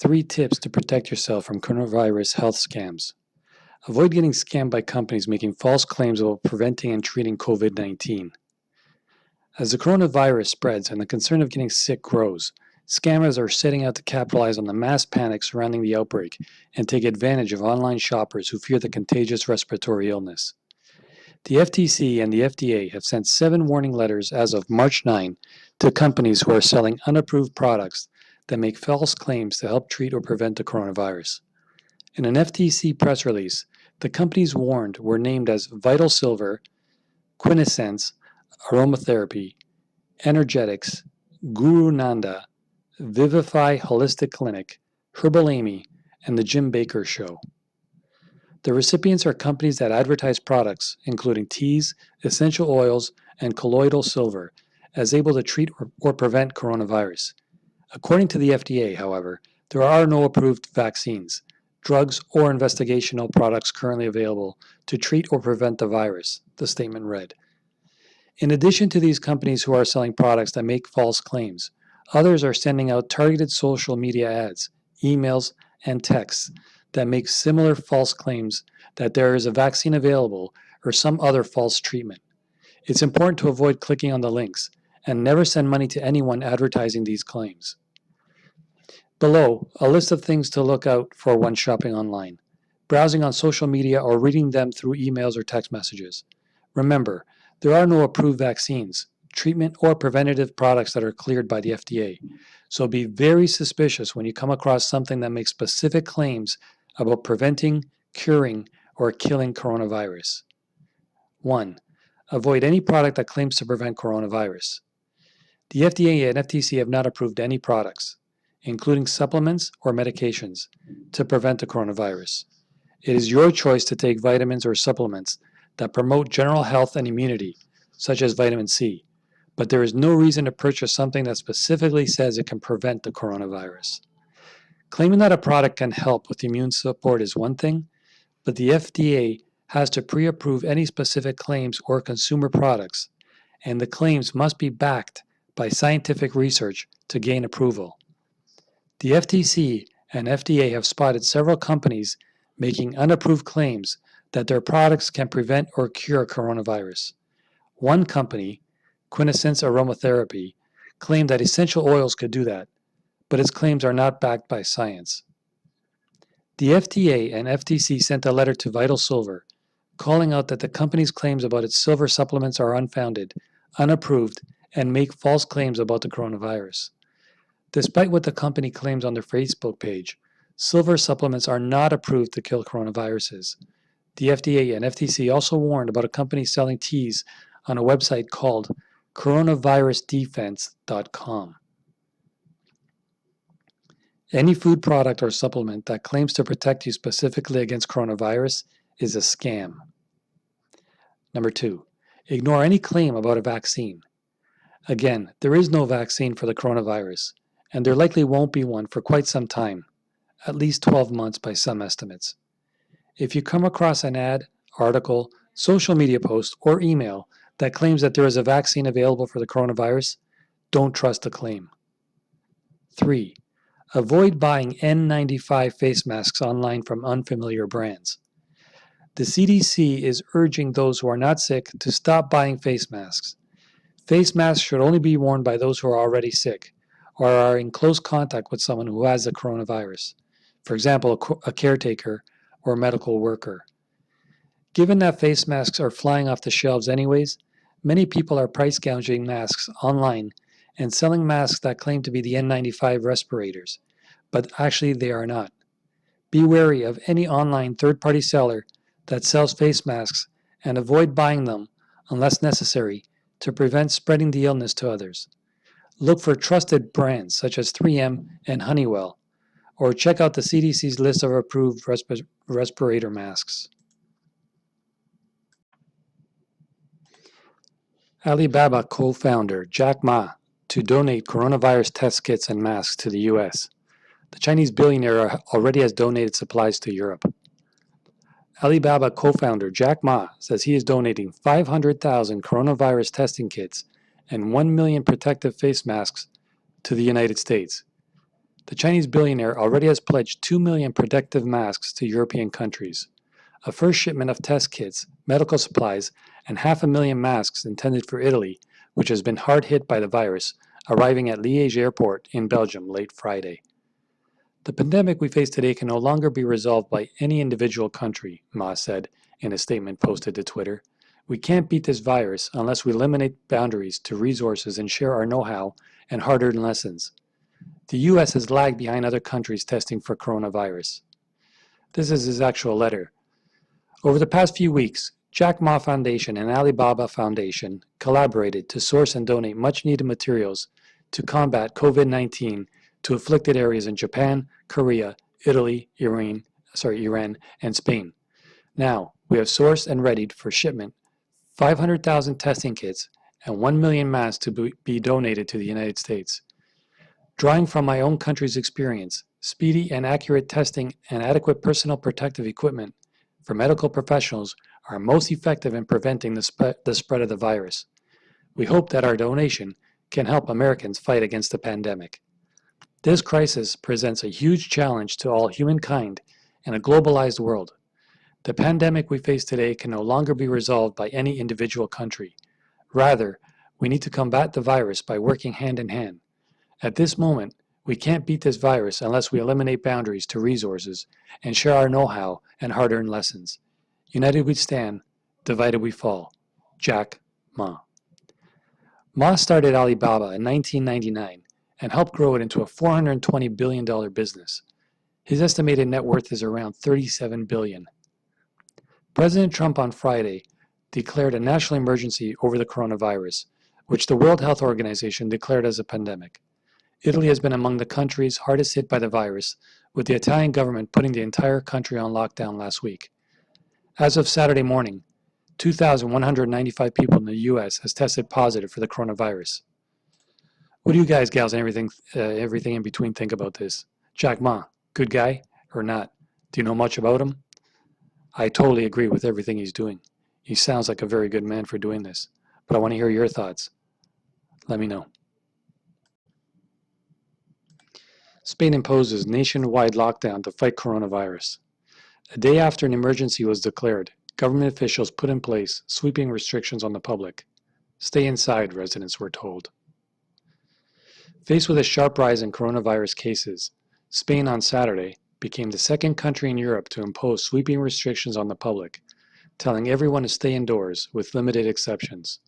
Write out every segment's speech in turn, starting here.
3 tips to protect yourself from coronavirus health scams. Avoid getting scammed by companies making false claims about preventing and treating COVID-19. As the coronavirus spreads and the concern of getting sick grows, scammers are setting out to capitalize on the mass panic surrounding the outbreak and take advantage of online shoppers who fear the contagious respiratory illness. The FTC and the FDA have sent 7 warning letters as of March 9 to companies who are selling unapproved products that make false claims to help treat or prevent the coronavirus. In an FTC press release, the companies warned were named as Vital Silver, Quintessence, Aromatherapy, Energetics, Guru Nanda, Vivify Holistic Clinic, Herbal Amy, and The Jim Baker Show. The recipients are companies that advertise products, including teas, essential oils, and colloidal silver, as able to treat or prevent coronavirus. According to the FDA, however, there are no approved vaccines, drugs, or investigational products currently available to treat or prevent the virus, the statement read. In addition to these companies who are selling products that make false claims, others are sending out targeted social media ads, emails, and texts that make similar false claims that there is a vaccine available or some other false treatment. It's important to avoid clicking on the links and never send money to anyone advertising these claims. Below, a list of things to look out for when shopping online, browsing on social media, or reading them through emails or text messages. Remember, there are no approved vaccines, treatment, or preventative products that are cleared by the FDA, so be very suspicious when you come across something that makes specific claims about preventing, curing, or killing coronavirus. 1. Avoid any product that claims to prevent coronavirus. The FDA and FTC have not approved any products, including supplements or medications, to prevent the coronavirus. It is your choice to take vitamins or supplements that promote general health and immunity, such as vitamin C, but there is no reason to purchase something that specifically says it can prevent the coronavirus. Claiming that a product can help with immune support is one thing, but the FDA has to pre-approve any specific claims or consumer products, and the claims must be backed by scientific research to gain approval. The FTC and FDA have spotted several companies making unapproved claims that their products can prevent or cure coronavirus. One company, Quintessence Aromatherapy, claimed that essential oils could do that, but its claims are not backed by science. The FDA and FTC sent a letter to Vital Silver, calling out that the company's claims about its silver supplements are unfounded, unapproved, and make false claims about the coronavirus. Despite what the company claims on their Facebook page, silver supplements are not approved to kill coronaviruses. The FDA and FTC also warned about a company selling teas on a website called coronavirusdefense.com. Any food product or supplement that claims to protect you specifically against coronavirus is a scam. Number 2, ignore any claim about a vaccine. Again, there is no vaccine for the coronavirus, and there likely won't be one for quite some time, at least 12 months by some estimates. If you come across an ad, article, social media post, or email that claims that there is a vaccine available for the coronavirus, don't trust the claim. 3. Avoid buying N95 face masks online from unfamiliar brands. The CDC is urging those who are not sick to stop buying face masks. Face masks should only be worn by those who are already sick or are in close contact with someone who has the coronavirus, for example, a caretaker or a medical worker. Given that face masks are flying off the shelves anyways, many people are price gouging masks online and selling masks that claim to be the N95 respirators, but actually they are not. Be wary of any online third-party seller that sells face masks and avoid buying them unless necessary to prevent spreading the illness to others. Look for trusted brands such as 3M and Honeywell, or check out the CDC's list of approved respirator masks. Alibaba co-founder Jack Ma to donate coronavirus test kits and masks to the U.S. The Chinese billionaire already has donated supplies to Europe. Alibaba co-founder Jack Ma says he is donating 500,000 coronavirus testing kits and 1 million protective face masks to the United States. The Chinese billionaire already has pledged 2 million protective masks to European countries. A first shipment of test kits, medical supplies, and 500,000 masks intended for Italy, which has been hard hit by the virus, arriving at Liège Airport in Belgium late Friday. The pandemic we face today can no longer be resolved by any individual country, Ma said in a statement posted to Twitter. We can't beat this virus unless we eliminate boundaries to resources and share our know-how and hard-earned lessons. The U.S. has lagged behind other countries testing for coronavirus. This is his actual letter. Over the past few weeks, Jack Ma Foundation and Alibaba Foundation collaborated to source and donate much-needed materials to combat COVID-19 to afflicted areas in Japan, Korea, Italy, Iran, and Spain. Now, we have sourced and readied for shipment 500,000 testing kits and 1 million masks to be donated to the United States. Drawing from my own country's experience, speedy and accurate testing and adequate personal protective equipment for medical professionals are most effective in preventing the spread of the virus. We hope that our donation can help Americans fight against the pandemic. This crisis presents a huge challenge to all humankind in a globalized world. The pandemic we face today can no longer be resolved by any individual country. Rather, we need to combat the virus by working hand in hand. At this moment, we can't beat this virus unless we eliminate boundaries to resources and share our know-how and hard-earned lessons. United we stand, divided we fall. Jack Ma. Ma started Alibaba in 1999 and helped grow it into a $420 billion business. His estimated net worth is around $37 billion. President Trump on Friday declared a national emergency over the coronavirus, which the World Health Organization declared as a pandemic. Italy has been among the countries hardest hit by the virus, with the Italian government putting the entire country on lockdown last week. As of Saturday morning, 2,195 people in the U.S. has tested positive for the coronavirus. What do you guys, gals, and everything in between think about this? Jack Ma, good guy or not? Do you know much about him? I totally agree with everything he's doing. He sounds like a very good man for doing this, but I want to hear your thoughts. Let me know. Spain imposes nationwide lockdown to fight coronavirus. A day after an emergency was declared, government officials put in place sweeping restrictions on the public. Stay inside, residents were told. Faced with a sharp rise in coronavirus cases, Spain on Saturday became the second country in Europe to impose sweeping restrictions on the public, telling everyone to stay indoors with limited exceptions.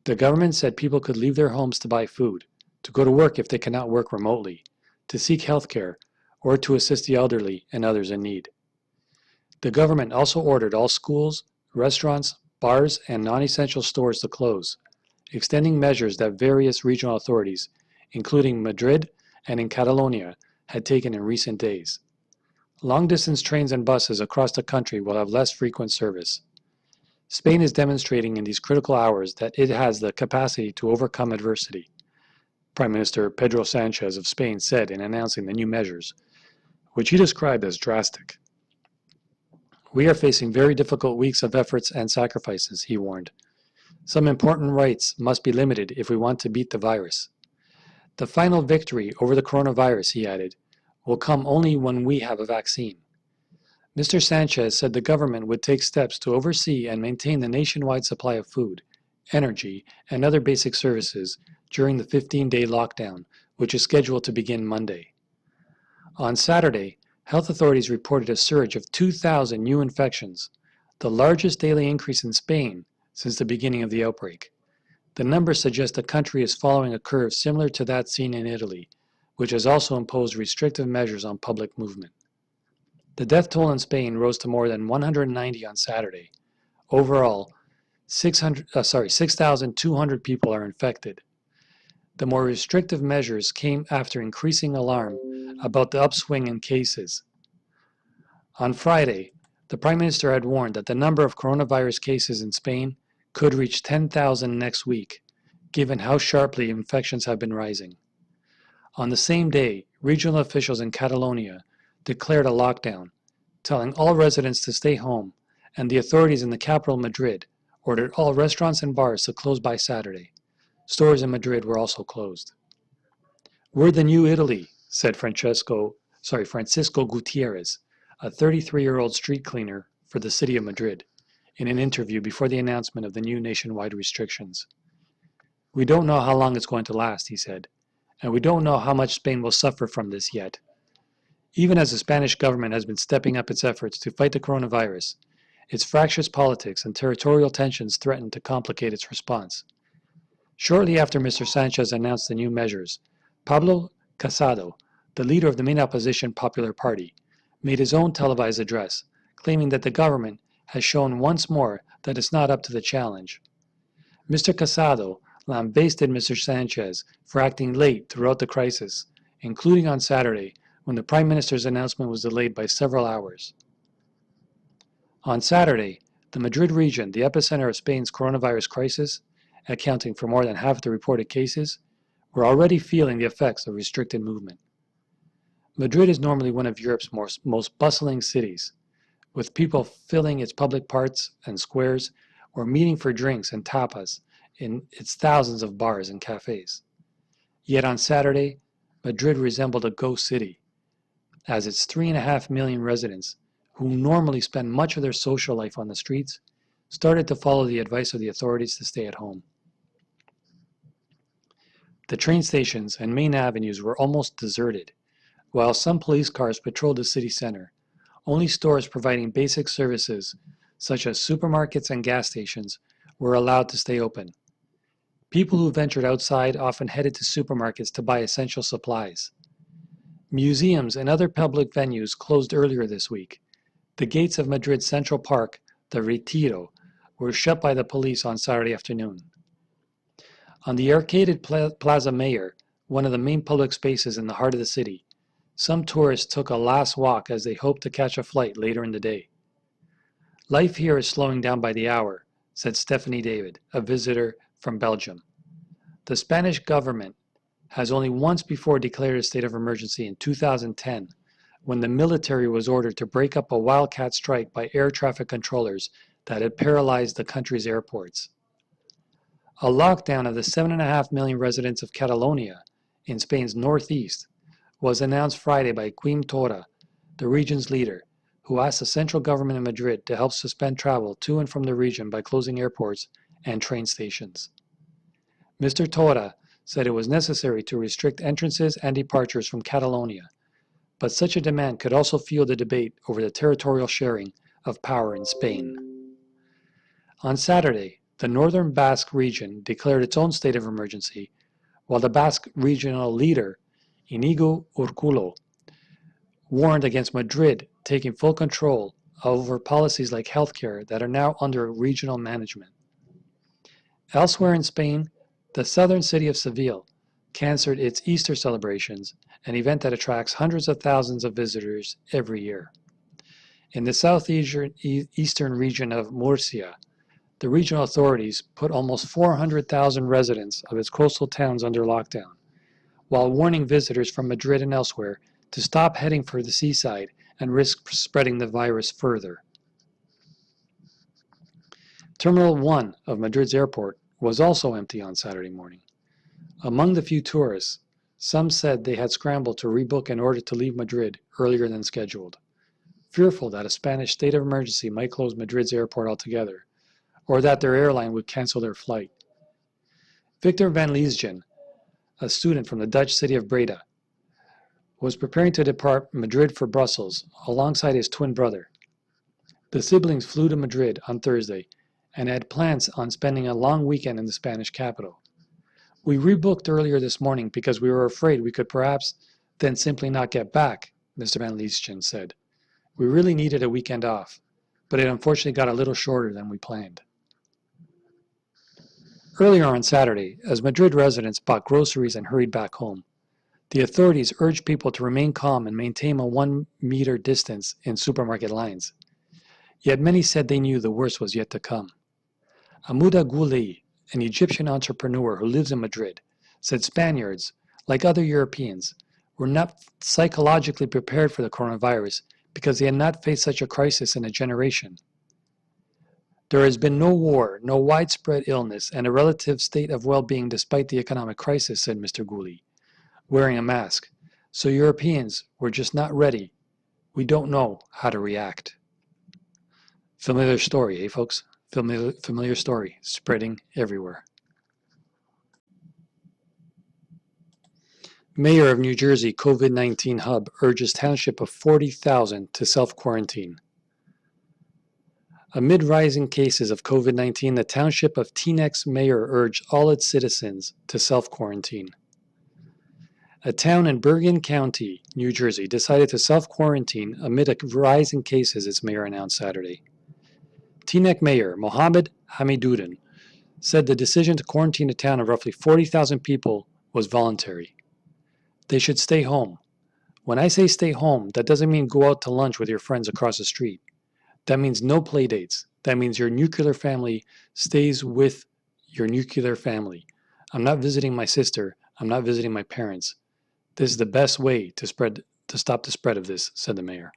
The government said people could leave their homes to buy food, to go to work if they cannot work remotely, to seek health care, or to assist the elderly and others in need. The government also ordered all schools, restaurants, bars, and non-essential stores to close, extending measures that various regional authorities, including Madrid and in Catalonia, had taken in recent days. Long-distance trains and buses across the country will have less frequent service. Spain is demonstrating in these critical hours that it has the capacity to overcome adversity, Prime Minister Pedro Sanchez of Spain said in announcing the new measures, which he described as drastic. We are facing very difficult weeks of efforts and sacrifices, he warned. Some important rights must be limited if we want to beat the virus. The final victory over the coronavirus, he added, will come only when we have a vaccine. Mr. Sanchez said the government would take steps to oversee and maintain the nationwide supply of food, energy, and other basic services during the 15-day lockdown, which is scheduled to begin Monday. On Saturday, health authorities reported a surge of 2,000 new infections, the largest daily increase in Spain since the beginning of the outbreak. The numbers suggest the country is following a curve similar to that seen in Italy, which has also imposed restrictive measures on public movement. The death toll in Spain rose to more than 190 on Saturday. Overall, 6,200 people are infected. The more restrictive measures came after increasing alarm about the upswing in cases. On Friday, the Prime Minister had warned that the number of coronavirus cases in Spain could reach 10,000 next week, given how sharply infections have been rising. On the same day, regional officials in Catalonia declared a lockdown, telling all residents to stay home, and the authorities in the capital, Madrid, ordered all restaurants and bars to close by Saturday. Stores in Madrid were also closed. We're the new Italy, said Francisco Gutierrez, a 33-year-old street cleaner for the city of Madrid, in an interview before the announcement of the new nationwide restrictions. "We don't know how long it's going to last," he said, "and we don't know how much Spain will suffer from this yet. Even as the Spanish government has been stepping up its efforts to fight the coronavirus, its fractious politics and territorial tensions threaten to complicate its response." Shortly after Mr. Sanchez announced the new measures, Pablo Casado, the leader of the main opposition Popular Party, made his own televised address, claiming that the government has shown once more that it's not up to the challenge. Mr. Casado lambasted Mr. Sanchez for acting late throughout the crisis, including on Saturday, when the Prime Minister's announcement was delayed by several hours. On Saturday, the Madrid region, the epicenter of Spain's coronavirus crisis, accounting for more than half the reported cases, were already feeling the effects of restricted movement. Madrid is normally one of Europe's most bustling cities, with people filling its public parks and squares or meeting for drinks and tapas in its thousands of bars and cafes. Yet on Saturday, Madrid resembled a ghost city, as its 3.5 million residents, who normally spend much of their social life on the streets, started to follow the advice of the authorities to stay at home. The train stations and main avenues were almost deserted, while some police cars patrolled the city center. Only stores providing basic services, such as supermarkets and gas stations, were allowed to stay open. People who ventured outside often headed to supermarkets to buy essential supplies. Museums and other public venues closed earlier this week. The gates of Madrid's Central Park, the Retiro, were shut by the police on Saturday afternoon. On the arcaded Plaza Mayor, one of the main public spaces in the heart of the city, some tourists took a last walk as they hoped to catch a flight later in the day. "Life here is slowing down by the hour," said Stephanie David, a visitor from Belgium. The Spanish government has only once before declared a state of emergency in 2010, when the military was ordered to break up a wildcat strike by air traffic controllers that had paralyzed the country's airports. A lockdown of the 7.5 million residents of Catalonia, in Spain's northeast, was announced Friday by Quim Torra, the region's leader, who asked the central government in Madrid to help suspend travel to and from the region by closing airports and train stations. Mr. Torra said it was necessary to restrict entrances and departures from Catalonia, but such a demand could also fuel the debate over the territorial sharing of power in Spain. On Saturday, the northern Basque region declared its own state of emergency, while the Basque regional leader, Inigo Urkullu, warned against Madrid taking full control over policies like healthcare that are now under regional management. Elsewhere in Spain, the southern city of Seville canceled its Easter celebrations, an event that attracts hundreds of thousands of visitors every year. In the southeastern region of Murcia, the regional authorities put almost 400,000 residents of its coastal towns under lockdown, while warning visitors from Madrid and elsewhere to stop heading for the seaside and risk spreading the virus further. Terminal 1 of Madrid's airport was also empty on Saturday morning. Among the few tourists, some said they had scrambled to rebook in order to leave Madrid earlier than scheduled, fearful that a Spanish state of emergency might close Madrid's airport altogether, or that their airline would cancel their flight. Victor van Leesgen, a student from the Dutch city of Breda, was preparing to depart Madrid for Brussels alongside his twin brother. The siblings flew to Madrid on Thursday and had plans on spending a long weekend in the Spanish capital. "We rebooked earlier this morning because we were afraid we could perhaps then simply not get back," Mr. Van Leesgen said. "We really needed a weekend off, but it unfortunately got a little shorter than we planned." Earlier on Saturday, as Madrid residents bought groceries and hurried back home, the authorities urged people to remain calm and maintain a 1-meter distance in supermarket lines. Yet many said they knew the worst was yet to come. Amouda Goulei, an Egyptian entrepreneur who lives in Madrid, said Spaniards, like other Europeans, were not psychologically prepared for the coronavirus because they had not faced such a crisis in a generation. "There has been no war, no widespread illness, and a relative state of well-being despite the economic crisis," said Mr. Goulei, wearing a mask, So Europeans, we're just not ready. We don't know how to react. Familiar story, eh, folks? Familiar story, spreading everywhere. Mayor of New Jersey COVID-19 hub urges township of 40,000 to self-quarantine. Amid rising cases of COVID-19, the township of Teaneck's mayor urged all its citizens to self-quarantine. A town in Bergen County, New Jersey, decided to self-quarantine amid a rise in cases, its mayor announced Saturday. Teaneck Mayor Mohammed Hamiduddin said the decision to quarantine a town of roughly 40,000 people was voluntary. They should stay home. When I say stay home, that doesn't mean go out to lunch with your friends across the street. That means no play dates. That means your nuclear family stays with your nuclear family. I'm not visiting my sister. I'm not visiting my parents. This is the best way to stop the spread of this, said the mayor.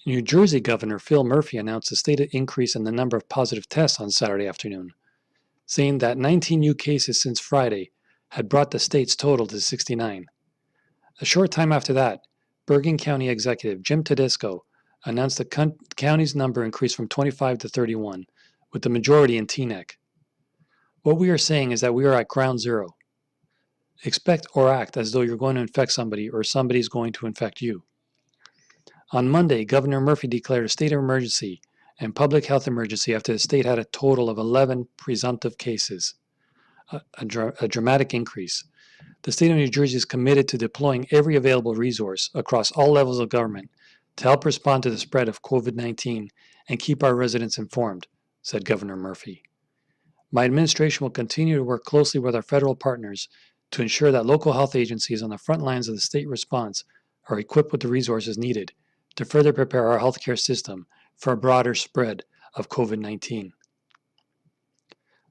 New Jersey Governor Phil Murphy announced a stated increase in the number of positive tests on Saturday afternoon, saying that 19 new cases since Friday had brought the state's total to 69. A short time after that, Bergen County Executive Jim Tedesco announced the county's number increased from 25 to 31, with the majority in Teaneck. What we are saying is that we are at ground zero. Expect or act as though you're going to infect somebody or somebody is going to infect you. On Monday, Governor Murphy declared a state of emergency and public health emergency after the state had a total of 11 presumptive cases, a dramatic increase. The state of New Jersey is committed to deploying every available resource across all levels of government to help respond to the spread of COVID-19 and keep our residents informed, said Governor Murphy. My administration will continue to work closely with our federal partners to ensure that local health agencies on the front lines of the state response are equipped with the resources needed to further prepare our healthcare system for a broader spread of COVID-19.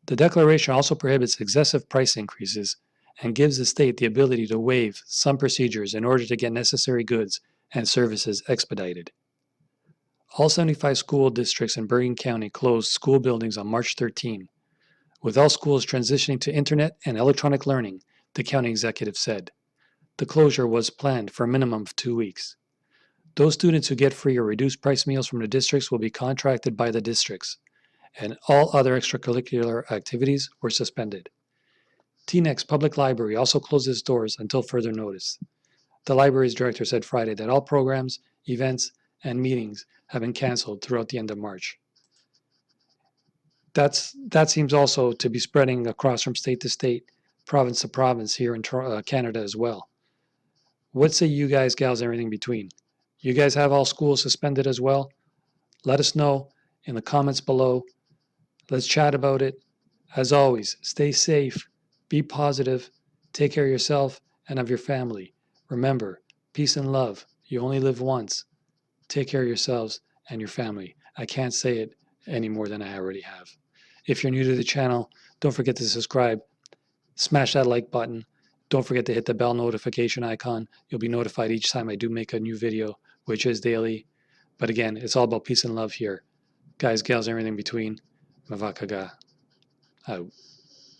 The declaration also prohibits excessive price increases and gives the state the ability to waive some procedures in order to get necessary goods and services expedited. All 75 school districts in Bergen County closed school buildings on March 13, with all schools transitioning to internet and electronic learning, the county executive said. The closure was planned for a minimum of 2 weeks. Those students who get free or reduced price meals from the districts will be contracted by the districts, and all other extracurricular activities were suspended. Teaneck's public library also closed its doors until further notice. The library's director said Friday that all programs, events, and meetings have been canceled throughout the end of March. That seems also to be spreading across from state to state, province to province here in Canada as well. What say you guys, gals, everything between? You guys have all schools suspended as well? Let us know in the comments below. Let's chat about it. As always, stay safe, be positive, take care of yourself and of your family. Remember, peace and love. You only live once. Take care of yourselves and your family. I can't say it any more than I already have. If you're new to the channel, don't forget to subscribe. Smash that like button. Don't forget to hit the bell notification icon. You'll be notified each time I do make a new video, which is daily. But again, it's all about peace and love here. Guys, gals, everything between. Mavakaga. Out.